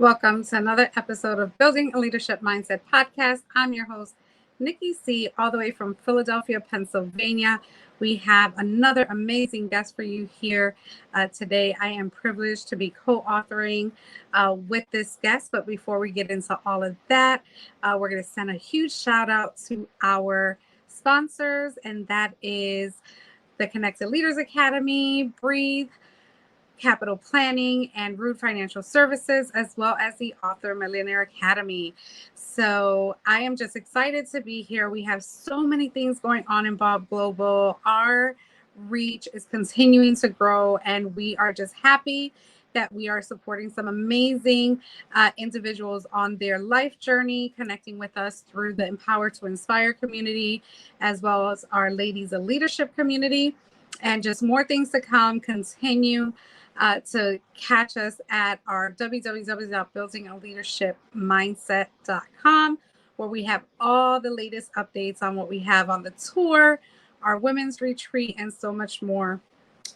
Welcome to another episode of Building a Leadership Mindset podcast. I'm your host, Nikki C., all the way from Philadelphia, Pennsylvania. We have another amazing guest for you here today. I am privileged to be co-authoring with this guest. But before we get into all of that, we're going to send a huge shout out to our sponsors, and that is the Connected Leaders Academy, Breathe, Capital Planning, and Root Financial Services, as well as the Author Millionaire Academy. So I am just excited to be here. We have so many things going on in Bob Global. Our reach is continuing to grow, and we are just happy that we are supporting some amazing individuals on their life journey, connecting with us through the Empower to Inspire community, as well as our Ladies of Leadership community, and just more things to come. Continue to catch us at our www.buildingaleadershipmindset.com, where we have all the latest updates on what we have on the tour, our women's retreat, and so much more.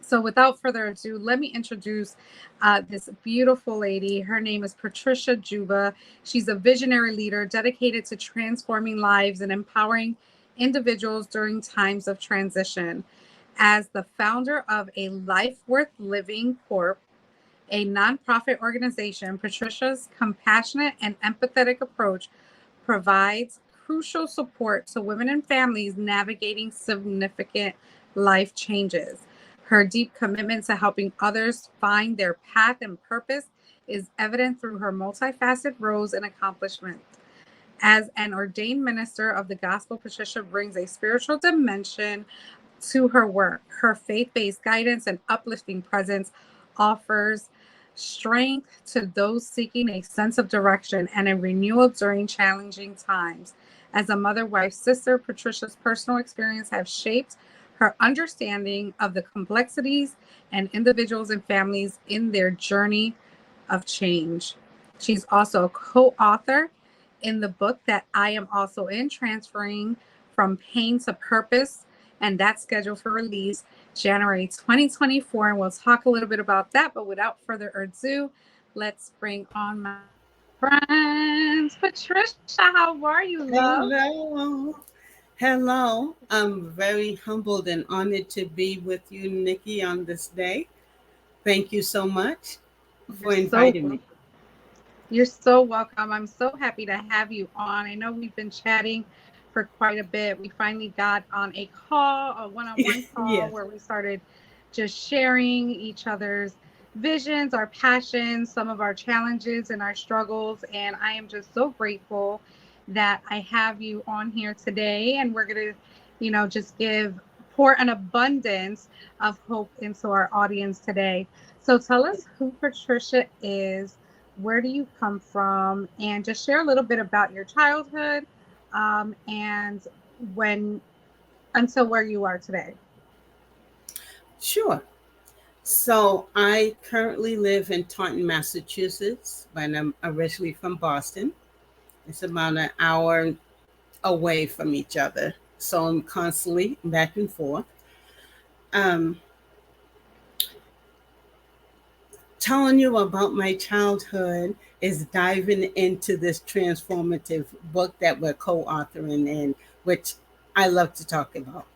So without further ado, let me introduce this beautiful lady. Her name is Patricia Juba. She's a visionary leader dedicated to transforming lives and empowering individuals during times of transition. As the founder of A Life Worth Living Corp, a nonprofit organization, Patricia's compassionate and empathetic approach provides crucial support to women and families navigating significant life changes. Her deep commitment to helping others find their path and purpose is evident through her multifaceted roles and accomplishments. As an ordained minister of the gospel, Patricia brings a spiritual dimension to her work. Her faith-based guidance and uplifting presence offers strength to those seeking a sense of direction and a renewal during challenging times. As a mother, wife, sister, Patricia's personal experience have shaped her understanding of the complexities and individuals and families in their journey of change. She's also a co-author in the book that I am also in, Transferring from Pain to Purpose, and that's scheduled for release January 2024. And we'll talk a little bit about that. But without further ado, let's bring on my friends. Patricia, how are you, love? Hello. I'm very humbled and honored to be with you, Nikki, on this day. Thank you so much for inviting me. You're so welcome. I'm so happy to have you on. I know we've been chatting for quite a bit. We finally got on a call, a one-on-one call, Yes. where we started just sharing each other's visions, our passions, some of our challenges and our struggles. And I am just so grateful that I have you on here today. And we're going to, just pour an abundance of hope into our audience today. So tell us who Patricia is. Where do you come from? And just share a little bit about your childhood and until where you are today. Sure. So I currently live in Taunton, Massachusetts, but I'm originally from Boston. It's about an hour away from each other. So I'm constantly back and forth. Telling you about my childhood is diving into this transformative book that we're co-authoring in, which I love to talk about.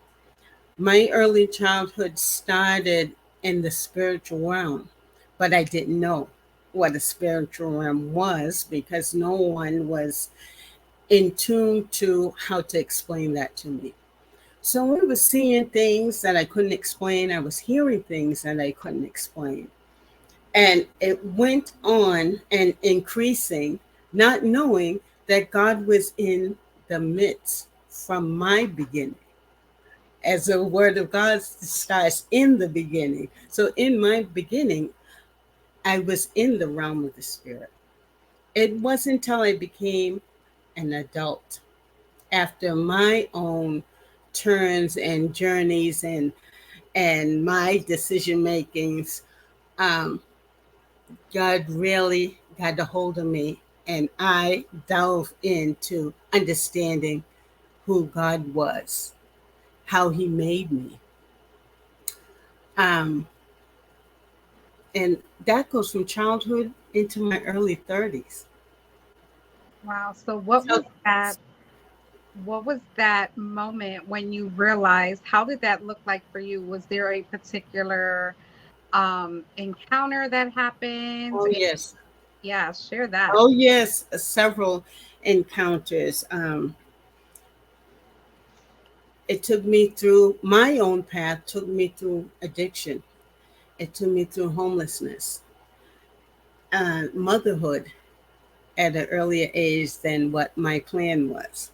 My early childhood started in the spiritual realm, but I didn't know what a spiritual realm was because no one was in tune to how to explain that to me. So I was seeing things that I couldn't explain. I was hearing things that I couldn't explain. And it went on and increasing, not knowing that God was in the midst from my beginning. As the word of God starts in the beginning. So in my beginning, I was in the realm of the spirit. It wasn't until I became an adult, after my own turns and journeys and my decision makings, God really got a hold of me, and I dove into understanding who God was, how he made me. And that goes from childhood into my early 30s. Wow. So So what was that moment when you realized, how did that look like for you? Was there a particular encounter that happened? oh And yes. yeah, share that. Oh yes, several encounters. It took me through my own path, took me through addiction. It took me through homelessness, motherhood at an earlier age than what my plan was.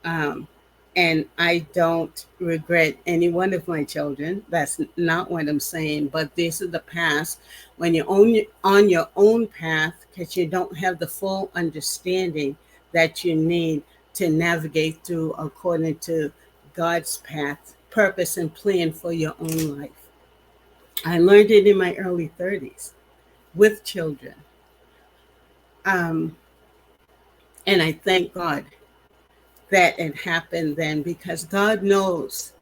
Um, and I don't regret any one of my children. That's not what I'm saying. But this is the past when you're on your own path because you don't have the full understanding that you need to navigate through according to God's path, purpose, and plan for your own life. I learned it in my early 30s with children. Um, and I thank God that it happened then because God knows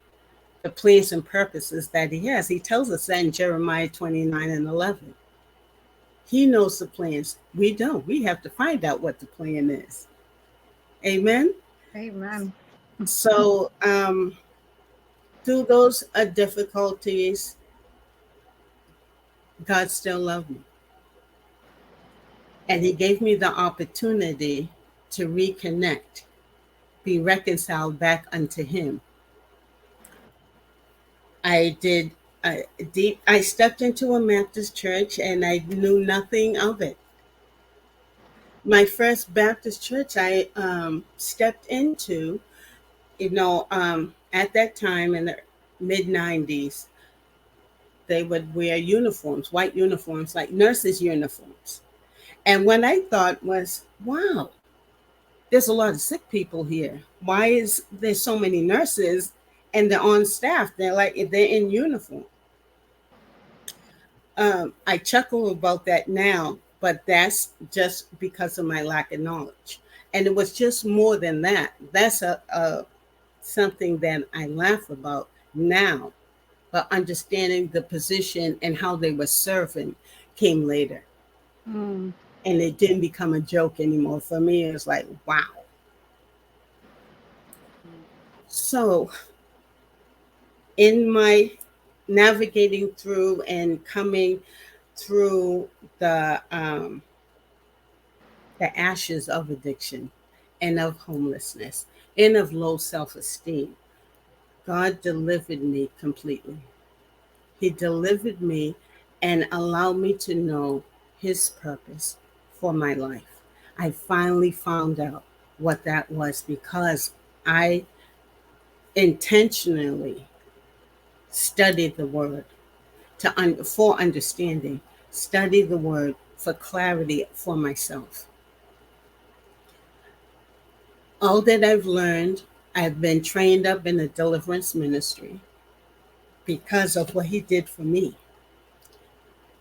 the plans and purposes that He has. He tells us that in Jeremiah 29:11. He knows the plans. We don't. We have to find out what the plan is. Amen. Amen. So, through those difficulties, God still loved me. And He gave me the opportunity to reconnect, be reconciled back unto Him. I did I stepped into a Baptist church and I knew nothing of it. My first Baptist church I stepped into, at that time in the mid 90s, they would wear uniforms, white uniforms, like nurses' uniforms. And what I thought was, wow, there's a lot of sick people here. Why is there so many nurses and they're on staff? They're in uniform. I chuckle about that now, but that's just because of my lack of knowledge. And it was just more than that. That's a something that I laugh about now, but understanding the position and how they were serving came later. Mm. And it didn't become a joke anymore. For me, it was like, wow. So, in my navigating through and coming through the ashes of addiction and of homelessness and of low self esteem, God delivered me completely. He delivered me and allowed me to know His purpose for my life. I finally found out what that was because I intentionally studied the Word for understanding, study the Word for clarity for myself. All that I've learned, I've been trained up in the deliverance ministry because of what He did for me.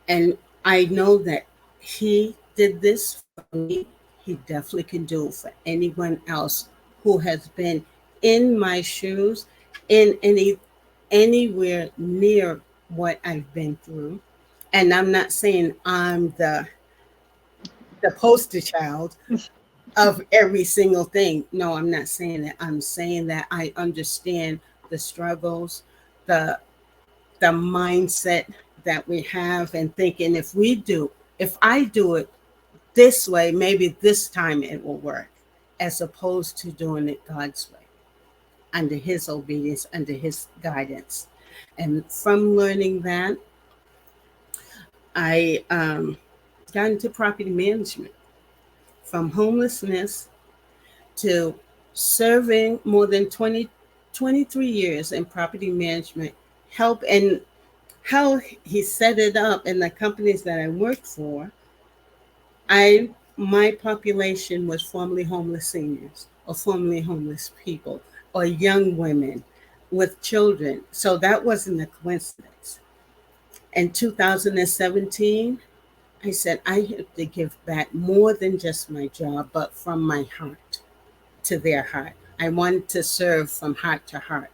And I know that He did this for me. He definitely can do it for anyone else who has been in my shoes, in anywhere near what I've been through. And I'm not saying I'm the poster child of every single thing. No, I'm not saying that. I'm saying that I understand the struggles, the the mindset that we have, and thinking if I do it this way, maybe this time it will work, as opposed to doing it God's way, under His obedience, under His guidance. And from learning that, I got into property management, from homelessness to serving more than 23 years in property management, help and how He set it up in the companies that I worked for. My population was formerly homeless seniors or formerly homeless people or young women with children. So that wasn't a coincidence. In 2017, I said I have to give back more than just my job, but from my heart to their heart. I wanted to serve from heart to heart,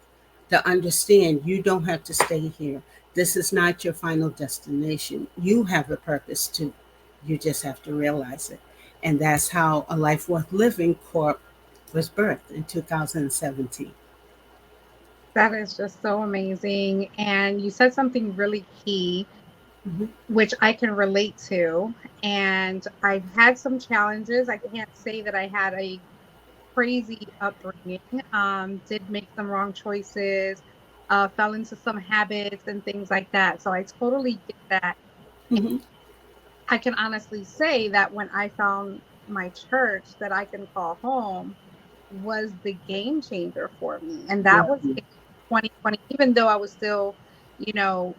to understand you don't have to stay here. This is not your final destination. You have a purpose too. You just have to realize it. And that's how A Life Worth Living Corp was birthed in 2017. That is just so amazing. And you said something really key, Mhm. which I can relate to. And I've had some challenges. I can't say that I had a crazy upbringing. Did make some wrong choices, fell into some habits and things like that. So I totally get that. Mhm. I can honestly say that when I found my church that I can call home was the game changer for me. And that was Mhm. in 2020, even though I was still, you know,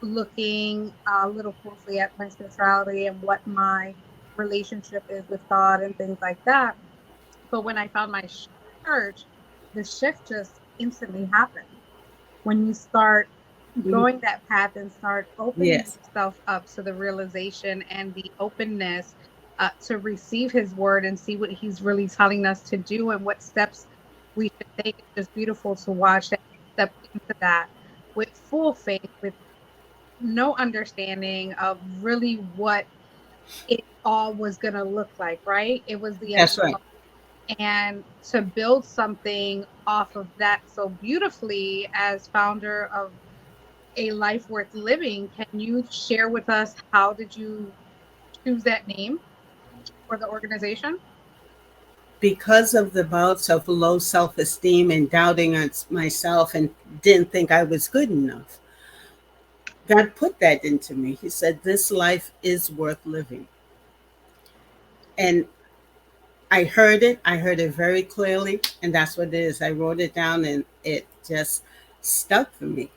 looking a little closely at my spirituality and what my relationship is with God and things like that. But when I found my church, the shift just instantly happened. When you start Mhm. going that path and start opening Yes. yourself up to the realization and the openness to receive his word and see what he's really telling us to do and what steps we should take. It's just beautiful to watch that you stepped into that with full faith, with no understanding of really what it all was going to look like, right? It was the That's right. unknown. And to build something off of that so beautifully as founder of A Life Worth Living, can you share with us how did you choose that name for the organization? Because of the bouts of low self esteem and doubting on myself and didn't think I was good enough, God put that into me. He said, "This life is worth living." And I heard it very clearly, and that's what it is. I wrote it down and it just stuck for me.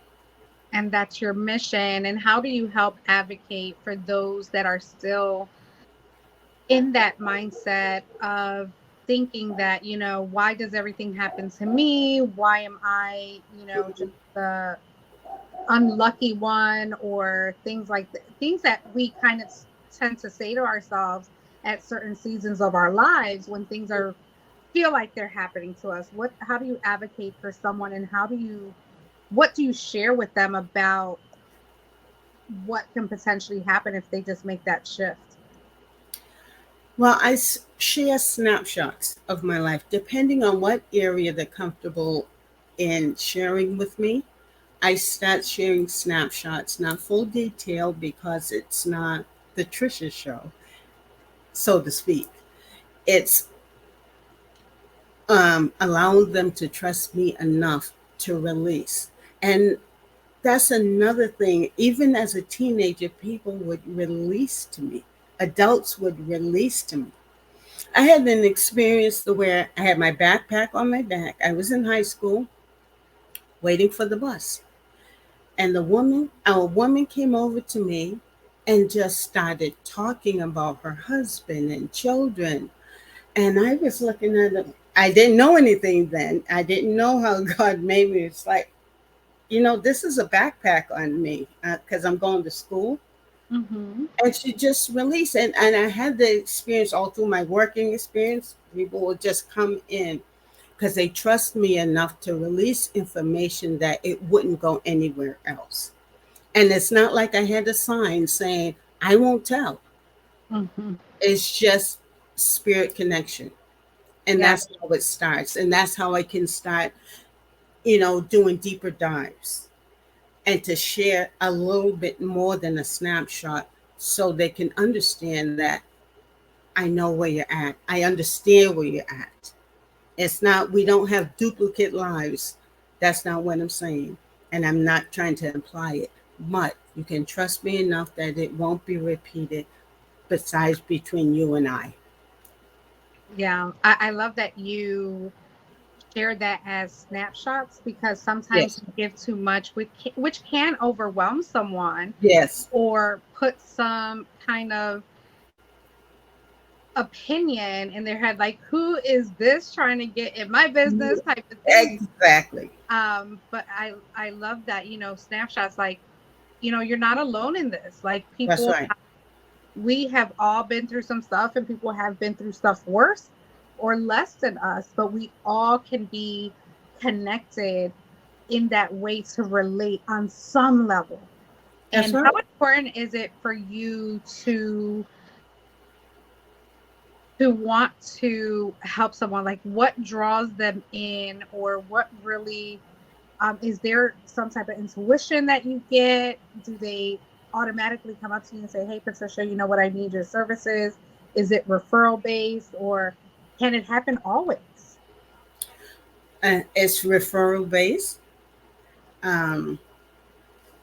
And that's your mission. And how do you help advocate for those that are still in that mindset of thinking that, why does everything happen to me? Why am I, just the unlucky one, or things like things that we kind of tend to say to ourselves at certain seasons of our lives when things are feel like they're happening to us. How do you advocate for someone, and what do you share with them about what can potentially happen if they just make that shift? Well, share snapshots of my life, depending on what area they're comfortable in sharing with me. I start sharing snapshots, not full detail because it's not the Trisha show, so to speak. It's allowing them to trust me enough to release. And that's another thing. Even as a teenager, people would release to me, adults would release to me. I had an experience where I had my backpack on my back. I was in high school waiting for the bus. And our woman came over to me and just started talking about her husband and children. And I was looking at them. I didn't know anything then. I didn't know how God made me. It's like, this is a backpack on me because I'm going to school. Mm-hmm. And she just released it. And I had the experience all through my working experience. People will just come in because they trust me enough to release information that it wouldn't go anywhere else. And it's not like I had a sign saying, I won't tell. Mm-hmm. It's just spirit connection. And Yeah. that's how it starts. And that's how I can start, doing deeper dives and to share a little bit more than a snapshot so they can understand that I know where you're at. I understand where you're at. It's not, we don't have duplicate lives. That's not what I'm saying. And I'm not trying to imply it. But you can trust me enough that it won't be repeated besides between you and I. Yeah. I love that you share that as snapshots, because sometimes Yes. we give too much, which can overwhelm someone Yes. or put some kind of opinion in their head, like, who is this trying to get in my business type of thing. Exactly. But I love that, snapshots, like, you're not alone in this. Like, That's people, right. we have all been through some stuff, and people have been through stuff worse or less than us, but we all can be connected in that way to relate on some level. That's And how right. important is it for you to want to help someone? Like, what draws them in, or what really is there some type of intuition that you get? Do they automatically come up to you and say, "Hey, Patricia, you know what? I need your services." Is it referral based, or can it happen always? It's referral based. Um,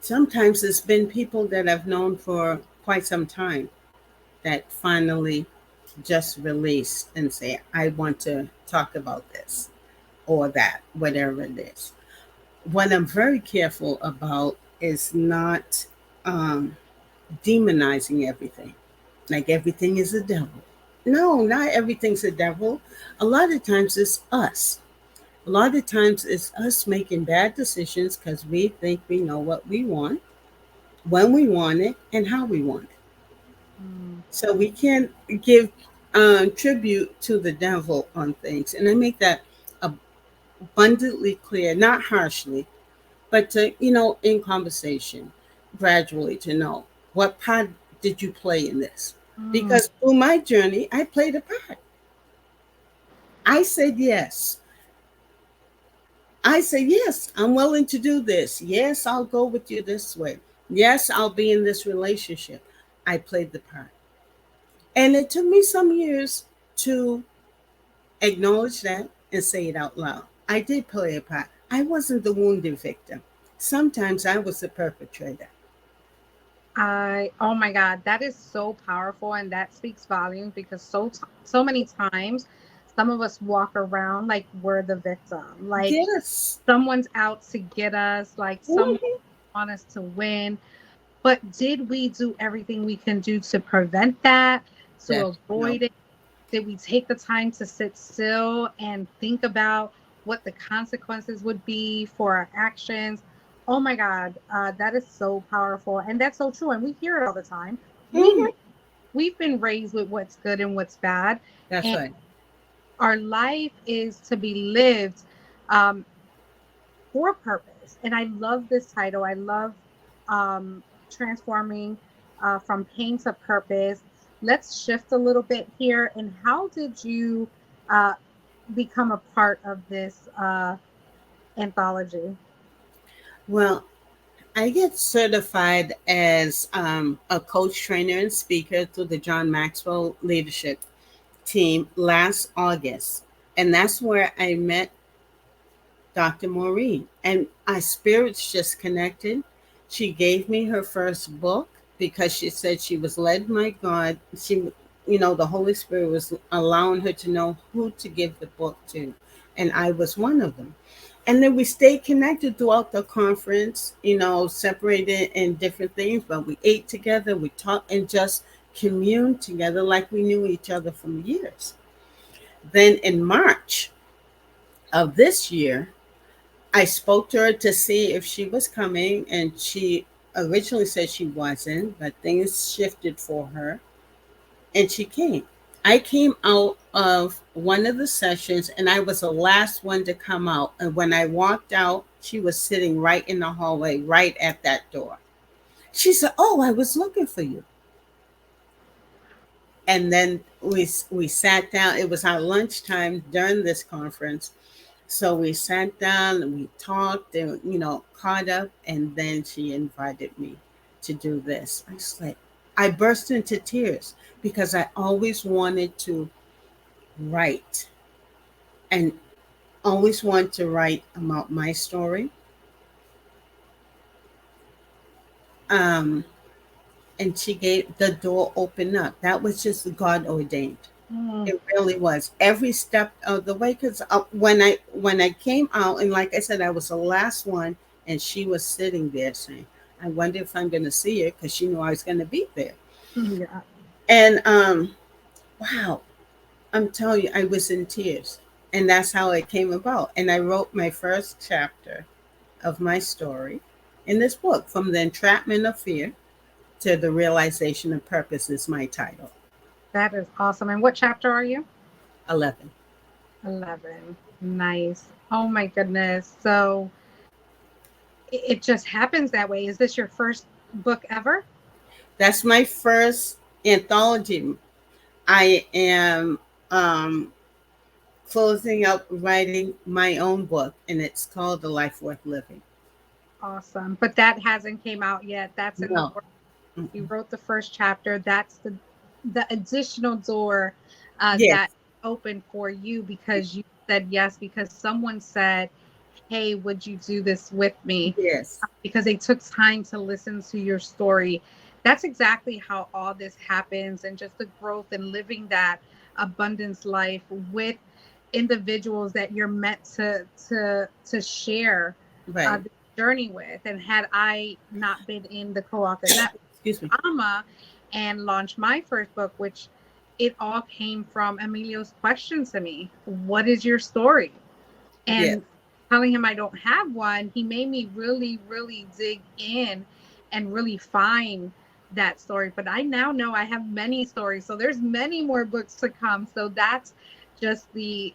Sometimes it's been people that I've known for quite some time that finally just release and say, I want to talk about this or that, whatever it is. What I'm very careful about is not um, demonizing everything, like everything is a devil. No, not everything's a devil. A lot of times it's us. A lot of times it's us making bad decisions because we think we know what we want, when we want it, and how we want it. Mm. So we can't give tribute to the devil on things. And I make that abundantly clear, not harshly, but to, in conversation, gradually to know what part did you play in this? Mm. Because through my journey, I played a part. I said yes. I said, yes, I'm willing to do this. Yes, I'll go with you this way. Yes, I'll be in this relationship. I played the part. And it took me some years to acknowledge that and say it out loud. I did play a part. I wasn't the wounded victim. Sometimes I was the perpetrator. Oh my God, that is so powerful, and that speaks volumes, because so many times some of us walk around like we're the victim, like Yes. someone's out to get us, like someone Mhm. want us to win. But did we do everything we can do to prevent that, to That no. avoid it? Did we take the time to sit still and think about what the consequences would be for our actions? Oh my God, that is so powerful, and that's so true. And we hear it all the time. We know Mhm. we've been raised with what's good and what's bad, That's and right. our life is to be lived um, for purpose. And I love this title. I love transforming from pain to purpose. Let's shift a little bit here. And how did you uh, become a part of this anthology? Well, I get certified as a coach, trainer, and speaker through the John Maxwell Leadership Team last August. And that's where I met Dr. Maureen. And our spirits just connected. She gave me her first book because she said she was led by God. The Holy Spirit was allowing her to know who to give the book to. And I was one of them. And then we stayed connected throughout the conference, separated in different things, but we ate together, we talked, and just communed together like we knew each other from years. Then in March of this year, I spoke to her to see if she was coming, and she originally said she wasn't, but things shifted for her, and she came. I came out of one of the sessions, and I was the last one to come out. And when I walked out, she was sitting right in the hallway, right at that door. She said, "Oh, I was looking for you." And then we sat down. It was our lunchtime during this conference. So we sat down and we talked and, caught up. And then she invited me to do this. I burst into tears because I always wanted to write and always wanted to write about my story. Um, and she gave the door open up. That was just God ordained. Mm. It really was every step of the way. Because when I came out, and like I said, I was the last one, and she was sitting there saying, "I wonder if I'm going to see her," because she knew I was going to be there. Yeah. And wow, I'm telling you, I was in tears, and that's how it came about. And I wrote my first chapter of my story in this book, "From the Entrapment of Fear to the Realization of Purpose," is my title. That is awesome. And what chapter are you? 11. 11. Nice. Oh my goodness. So it just happens that way. Is this your first book ever? That's my first anthology. I am closing up writing my own book, and it's called The Life Worth Living. Awesome. But that hasn't came out yet. That's in the No. works. You wrote the first chapter. That's the additional door that Yes. opened for you because you said yes, because someone said, hey, would you do this with me? Yes. Because they took time to listen to your story. That's exactly how all this happens, and just the growth and living that abundance life with individuals that you're meant to share Right. the journey with. And had I not been in the co-author network, Excuse me. AMA, and launched my first book, which it all came from Emilio's question to me: what is your story? Yes. And telling him I don't have one, he made me really, really dig in and really find that story. But I now know I have many stories. So there's many more books to come. So that's just the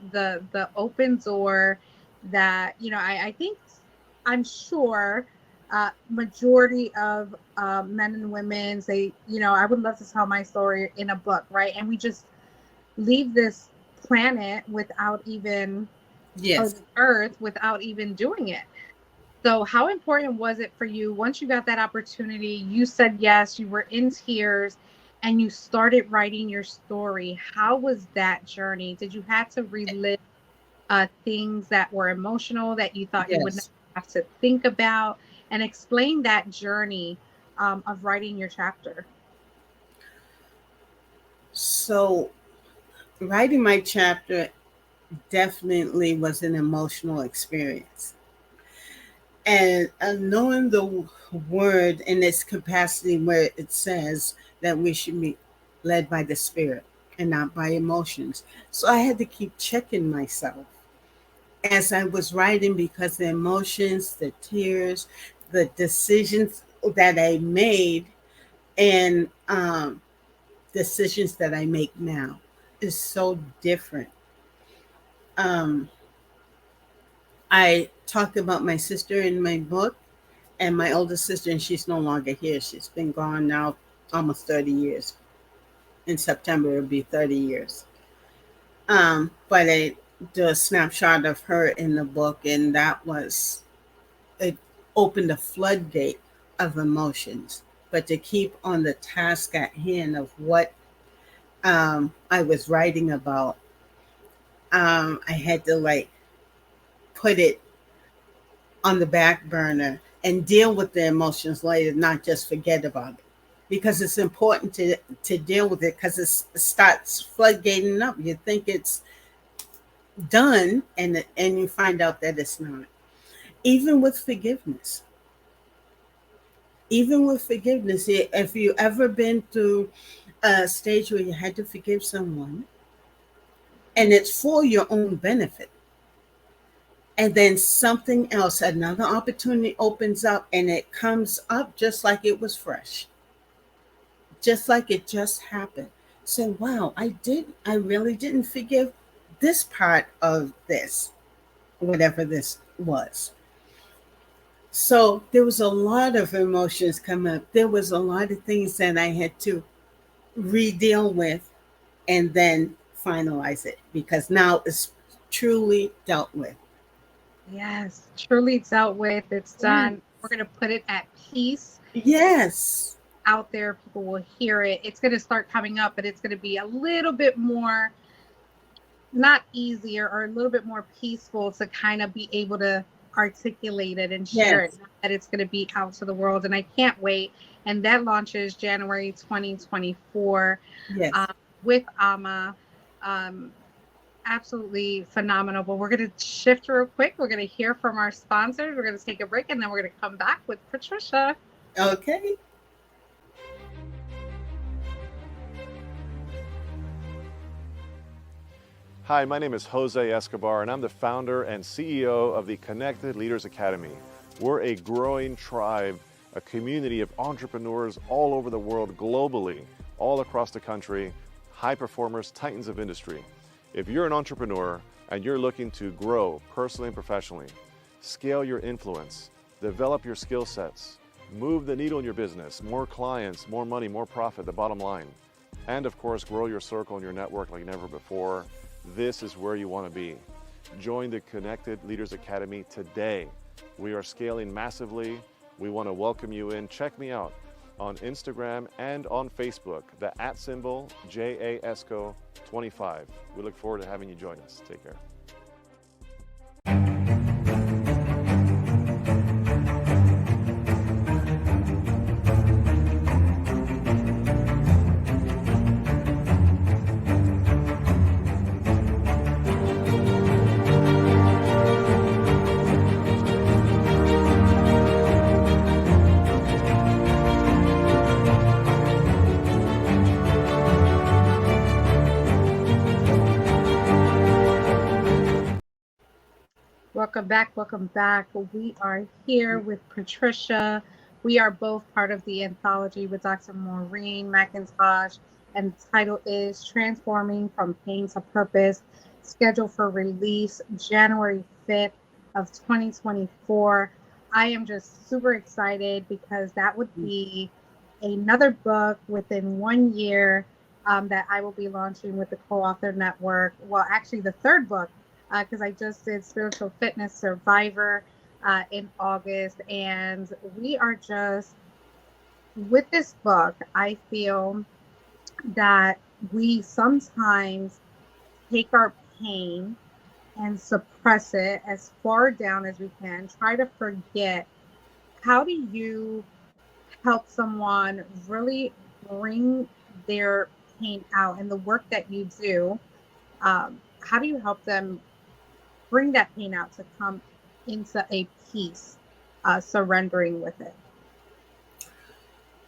open door that, I think, I'm sure majority of men and women say, I would love to tell my story in a book, right? And we just leave this planet without even, or Yes. the earth, without even doing it. So how important was it for you once you got that opportunity? You said yes, you were in tears, and you started writing your story. How was that journey? Did you have to relive things that were emotional that you thought you would not Yes. have to think about? And explain that journey of writing your chapter. So, writing my chapter definitely was an emotional experience. And knowing the word in its capacity, where it says that we should be led by the Spirit and not by emotions. So, I had to keep checking myself as I was writing, because the emotions, the tears, the decisions that I made, and decisions that I make now is so different. Um, I talk about my sister in my book, and my older sister, and she's no longer here. She's been gone now almost 30 years. In September, it'll be 30 years. But I do a snapshot of her in the book, and it opened a floodgate of emotions. But to keep on the task at hand of what I was writing about, I had to put it on the back burner and deal with the emotions later, not just forget about it. Because it's important to deal with it, because it starts floodgating up. You think it's done, and you find out that it's not. Even with forgiveness, if you ever been through a stage where you had to forgive someone, and it's for your own benefit, and then something else, another opportunity opens up, and it comes up just like it was fresh, just like it just happened. So, wow, I really didn't forgive this part of this, whatever this was. So there was a lot of emotions come up. There was a lot of things that I had to re-deal with and then finalize it, because now it's truly dealt with. Yes, truly dealt with. It's Yeah. done. We're going to put it at peace Yes. out there. People will hear it. It's going to start coming up, but it's going to be a little bit more, not easier, or a little bit more peaceful to kind of be able to articulate it and share it. Yes. Not that it's going to be out to the world. And I can't wait. And that launches January 2024 Yes. um, with AMA. Um, Absolutely phenomenal. But we're going to shift real quick. We're going to hear from our sponsors. We're going to take a break, and then we're going to come back with Patricia. Okay. Hi, my name is Jose Escobar, and I'm the founder and CEO of the Connected Leaders Academy. We're a growing tribe, a community of entrepreneurs all over the world, globally, all across the country, high performers, titans of industry. If you're an entrepreneur and you're looking to grow personally and professionally, scale your influence, develop your skill sets, move the needle in your business, more clients, more money, more profit, the bottom line. And of course, grow your circle and your network like never before. This is where you want to be. Join the Connected Leaders Academy today. We are scaling massively. We want to welcome you in. Check me out on Instagram and on Facebook, the @ JASCO25. We look forward to having you join us. Take care. Welcome back. Welcome back. We are here with Patricia. We are both part of the anthology with Dr. Maureen McIntosh, and the title is Transforming from Pain to Purpose, scheduled for release January 5th of 2024. I am just super excited because that would be another book within 1 year that I will be launching with the Co-Author Network. Well, actually the third book, because I just did Spiritual Fitness Survivor in August. And we are just, with this book, I feel that we sometimes take our pain and suppress it as far down as we can, try to forget. How do you help someone really bring their pain out? And the work that you do, how do you help them bring that pain out to come into a peace, surrendering with it?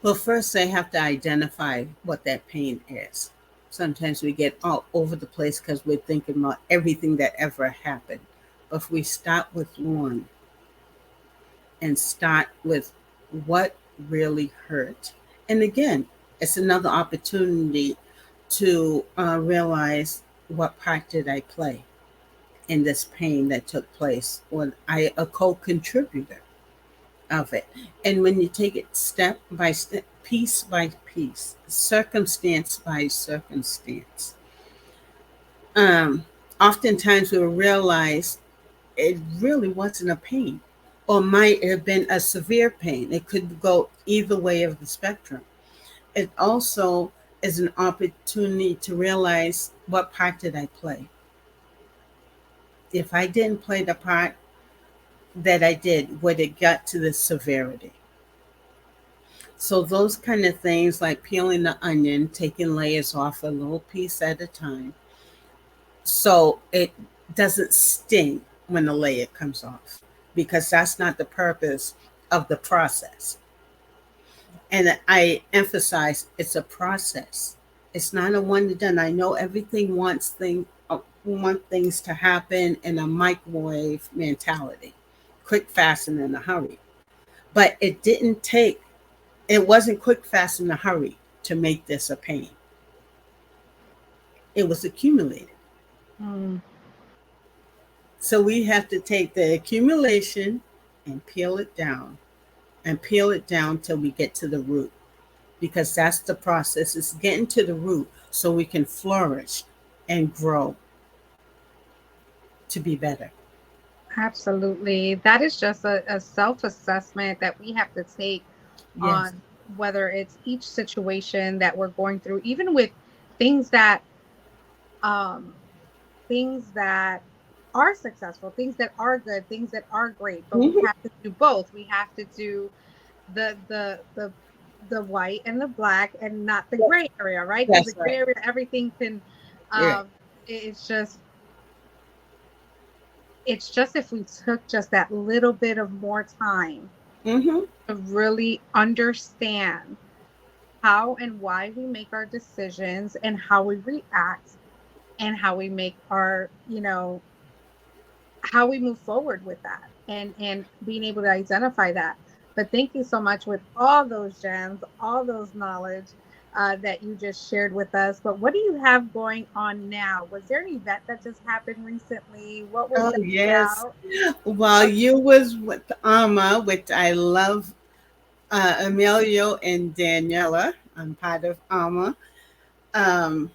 Well, first they have to identify what that pain is. Sometimes we get all over the place because we're thinking about everything that ever happened. But if we start with one and start with what really hurt. And again, it's another opportunity to realize, what part did I play in this pain that took place? Was I a co-contributor of it? And when you take it step by step, piece by piece, circumstance by circumstance, oftentimes we'll realize it really wasn't a pain, or might have been a severe pain. It could go either way of the spectrum. It also is an opportunity to realize, what part did I play? If I didn't play the part that I did, would it get to the severity? So those kind of things, like peeling the onion, taking layers off a little piece at a time, so it doesn't sting when the layer comes off, because that's not the purpose of the process. And I emphasize, it's a process. It's not a one and done. I know everything wants things to happen in a microwave mentality, quick, fast, and in a hurry. But it wasn't quick, fast, and in a hurry to make this a pain. It was accumulated. So we have to take the accumulation and peel it down till we get to the root, because that's the process. It's getting to the root so we can flourish and grow to be better. Absolutely. That is just a self-assessment that we have to take on whether it's each situation that we're going through, even with things that are successful, things that are good, things that are great. But we have to do both. We have to do the white and the black, and not the gray area, right? Because the gray area, everything can it's just if we took just that little bit of more time to really understand how and why we make our decisions, and how we react, and how we make our, how we move forward with that, and being able to identify that. But thank you so much with all those gems, all those knowledge. that you just shared with us. But what do you have going on now? Was there an event that just happened recently? What was Oh that yes. about? While you was with Alma, which I love, Emilio and Daniela. I'm part of Alma. Um,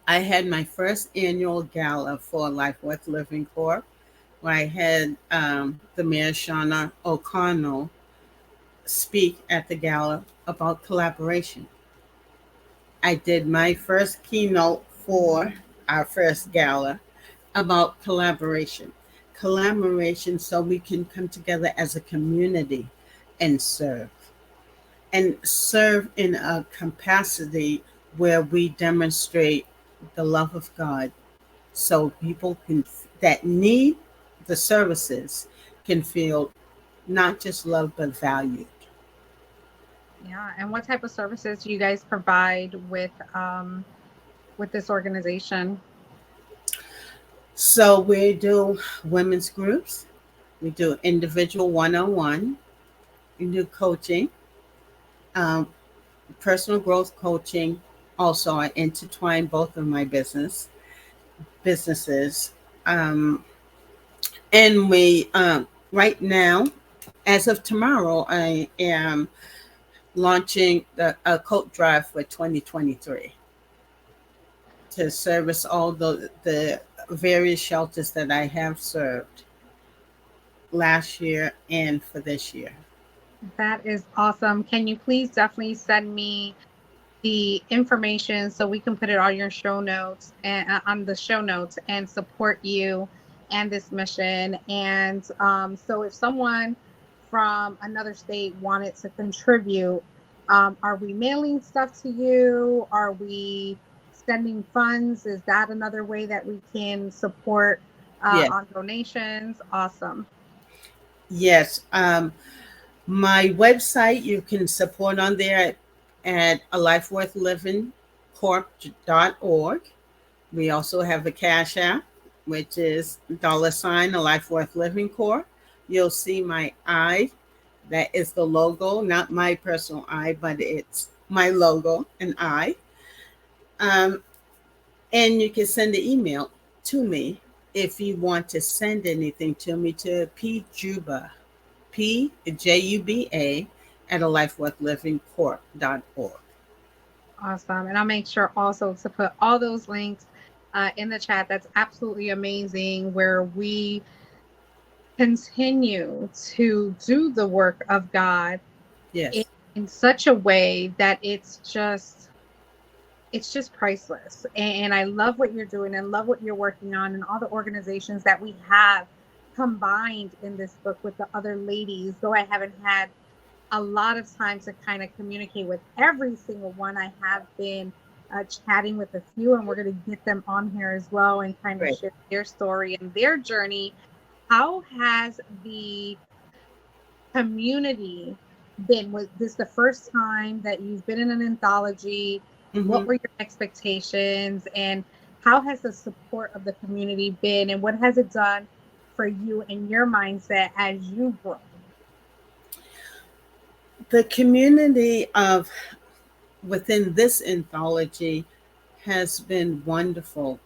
I had my first annual gala for Life Worth Living Corp, where I had the Mayor Shauna O'Connell speak at the gala about collaboration. I did my first keynote for our first gala about collaboration. Collaboration so we can come together as a community and serve in a capacity where we demonstrate the love of God so people can that need the services can feel not just loved but valued. Yeah, and what type of services do you guys provide with this organization? So we do women's groups, we do individual one-on-one, we do coaching, um, personal growth coaching. Also, I intertwine both of my businesses, um, and we right now, as of tomorrow, I am launching a coat drive for 2023 to service all the various shelters that I have served last year and for this year. That is awesome. Can you please definitely send me the information so we can put it on your show notes and on the show notes and support you and this mission. And so if someone from another state wanted to contribute, are we mailing stuff to you? Are we sending funds? Is that another way that we can support Yes, on donations? Awesome. yes. My website you can support on there at a lifeworthlivingcorp.org. We also have a Cash App, which is $ a Life Worth Living Corp. You'll see my eye. That is the logo, not my personal eye, but it's my logo, an eye. Um, and you can send an email to me if you want to send anything to me to pjuba, PJUBA, at a lifeworthlivingcorp.org. Awesome. And I'll make sure also to put all those links in the chat. That's absolutely amazing, where we continue to do the work of God in, Yes, in such a way that it's just priceless. And I love what you're doing and love what you're working on and all the organizations that we have combined in this book with the other ladies. Though I haven't had a lot of time to kind of communicate with every single one, I have been chatting with a few, and we're going to get them on here as well and kind of great. share their story and their journey. How has the community been? Was this the first time that you've been in an anthology? What Hmm. were your expectations, and how has the support of the community been, and what has it done for you and your mindset as you grow? The community of within this anthology has been wonderful.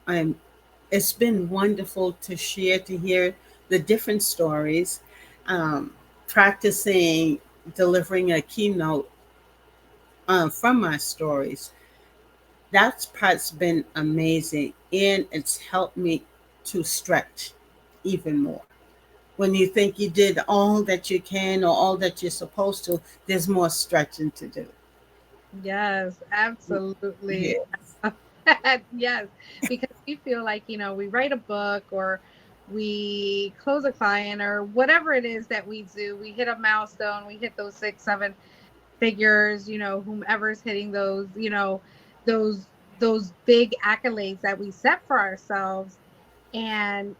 It's been wonderful to share, to hear the different stories, um, practicing delivering a keynote from my stories. That part's been amazing, and it's helped me to stretch even more. When you think you did all that you can or all that you're supposed to, there's more stretching to do. Yes, absolutely. Yes. Yes, because we feel like, we write a book or we close a client or whatever it is that we do, we hit a milestone, we hit those 6, 7 figures, whomever's hitting those, those those big accolades that we set for ourselves. And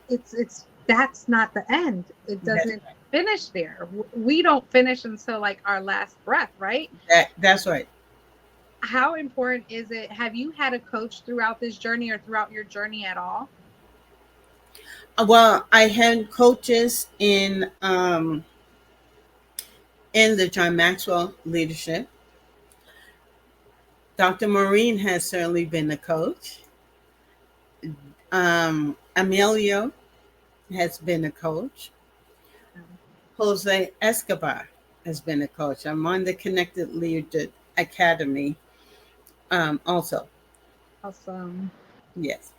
it's that's not the end. It That's doesn't finish there. We don't finish until like our last breath, right? that's right. How important is it? Have you had a coach throughout this journey or throughout your journey at all? Well, I had coaches in the John Maxwell leadership. Dr. Maureen has certainly been a coach. Emilio has been a coach. Jose Escobar has been a coach. I'm on the Connected Leader Academy also. Awesome. Yes.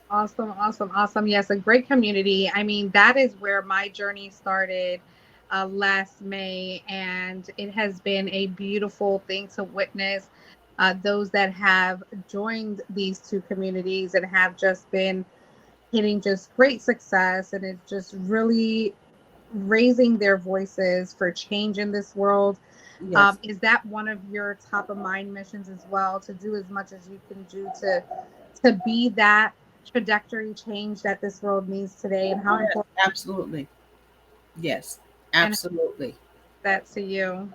Awesome, awesome, awesome. Yes, a great community. I mean, that is where my journey started last May, and it has been a beautiful thing to witness those that have joined these two communities and have just been hitting just great success, and it's just really raising their voices for change in this world. Yes. Is that one of your top of mind missions as well, to do as much as you can do to be that trajectory change that this world needs today, and how Yes, important absolutely. Yes, and absolutely. that to you?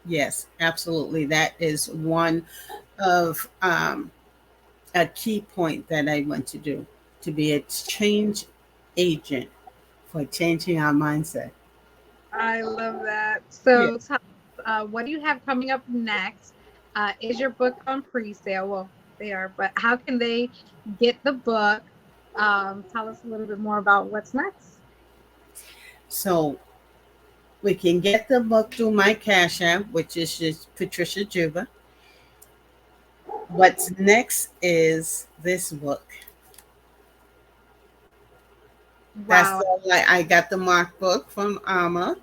Yes, absolutely. That is one of a key point that I want to do, to be a change agent for changing our mindset. I love that. Yes. So tell us, what do you have coming up next? Is your book on pre-sale? Well, they are, but how can they get the book? Tell us a little bit more about what's next. So we can get the book through my Cash App, which is just Patricia Juba. What's next is this book. That's Wow. I got the Mark book from Alma,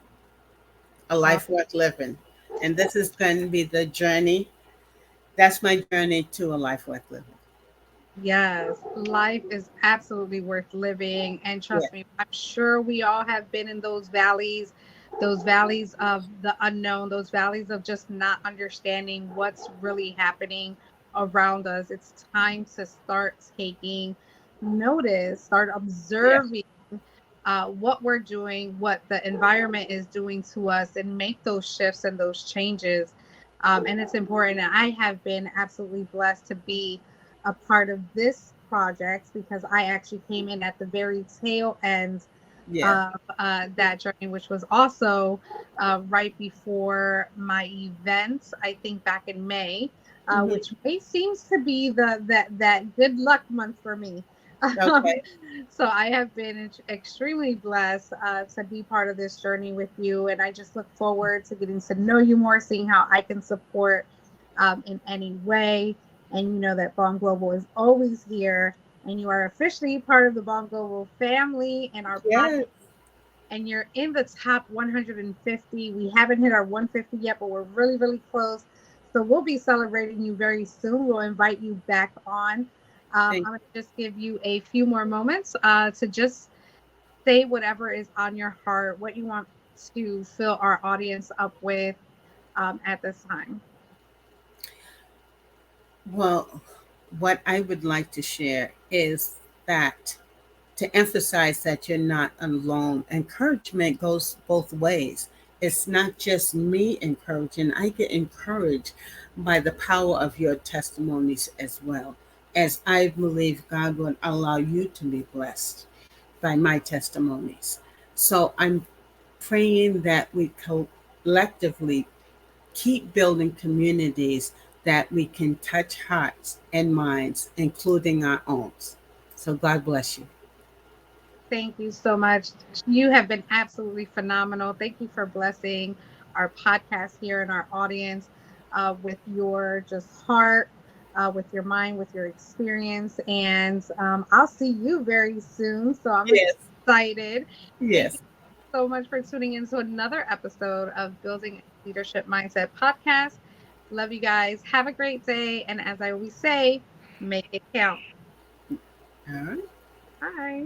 A Life Worth Living. And this is going to be the journey. That's my journey to a life worth living. Yes, life is absolutely worth living. And Yeah. trust me, I'm sure we all have been in those valleys of the unknown, those valleys of just not understanding what's really happening around us. It's time to start taking notice, start Yeah. observing what we're doing, what the environment is doing to us, and make those shifts and those changes. And it's important. And I have been absolutely blessed to be a part of this project because I actually came in at the very tail end Yeah. of that journey, which was also right before my event, I think back in May, Mhm. which May seems to be that good luck month for me. Um, Okay. so I have been extremely blessed to be part of this journey with you, and I just look forward to getting to know you more, seeing how I can support in any way. And you know that BALM Global is always here, and you are officially part of the BALM Global family and our podcast. Yes. And you're in the top 150. We haven't hit our 150 yet, but we're really, really close. So we'll be celebrating you very soon. We'll invite you back on. Thank I'm going to just give you a few more moments to just say whatever is on your heart, what you want to fill our audience up with at this time. Well, what I would like to share is that, to emphasize that you're not alone. Encouragement goes both ways. It's not just me encouraging, I get encouraged by the power of your testimonies as well. As I believe God will allow you to be blessed by my testimonies. So I'm praying that we collectively keep building communities that we can touch hearts and minds, including our own. So God bless you. Thank you so much. You have been absolutely phenomenal. Thank you for blessing our podcast here and our audience with your just heart, with your mind, with your experience. And I'll see you very soon. So I'm Yes. excited. Thank you Yes. so much for tuning into another episode of Building a Leadership Mindset podcast. Love you guys. Have a great day. And as I always say, make it count. All right. Bye.